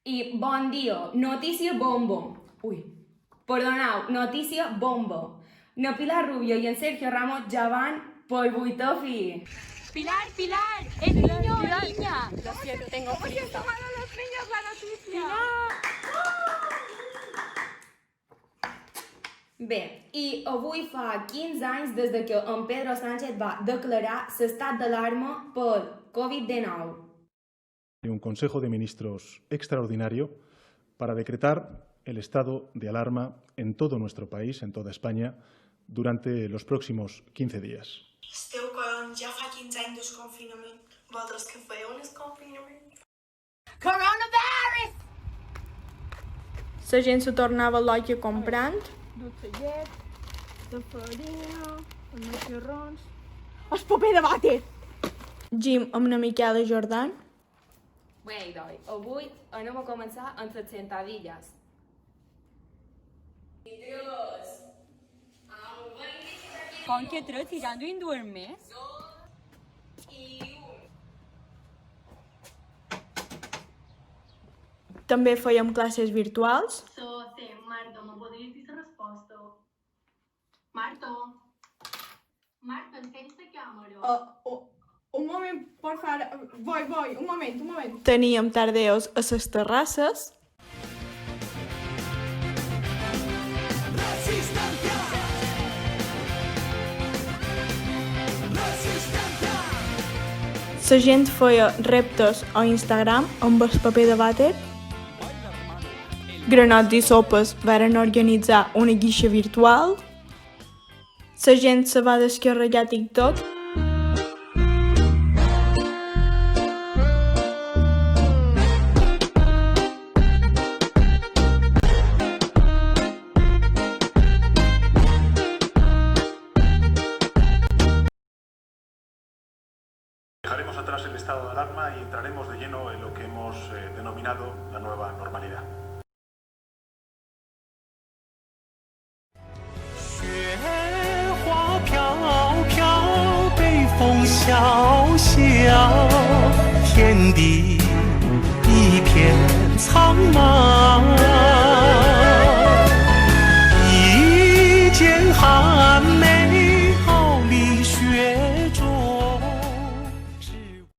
I bon dia, notícia bombo. Ui, perdoneu, notícia bombo. Na Pilar Rubio y en Sergio Ramos ya van por vuitè fill. Pilar, Pilar, es niño o niña. Lo siento, tengo prisa. los niños la noticia. Bé, i avui fa 15 anys des de que en Pedro Sánchez va declarar l'estat d'alarma per Covid-19. Un Consejo de Ministros extraordinario para decretar el estado de alarma en todo nuestro país, en toda España, durante los próximos 15 días. Esteu que ja fa 15 anys del confinament. Vosaltres que fèieu el confinament? Coronavirus! La gent se tornava loca comprant. Dulce llet, de farina, els macarrons... El paper de vàter! Jim amb una Miquela Jordan. Bé, doi, avui anem a començar amb les sentadilles. ¿Con qué tres tirando y duermes? També fèiem classes virtuals. Sí, Marta, ¿me podries dir la resposta? Marta, encens la càmera. Un moment, por favor. Voy, un moment. Teníem tardeos a les terrasses. La gent feia reptes a Instagram amb el paper de vàter. Granots i sopes varen organitzar una guixa virtual. La gent se va descarregar TikTok. Dejaremos atrás el estado de alarma y entraremos de lleno en lo que hemos denominado la nueva normalidad. 雪花飘飘，北风萧萧，天地一片苍茫。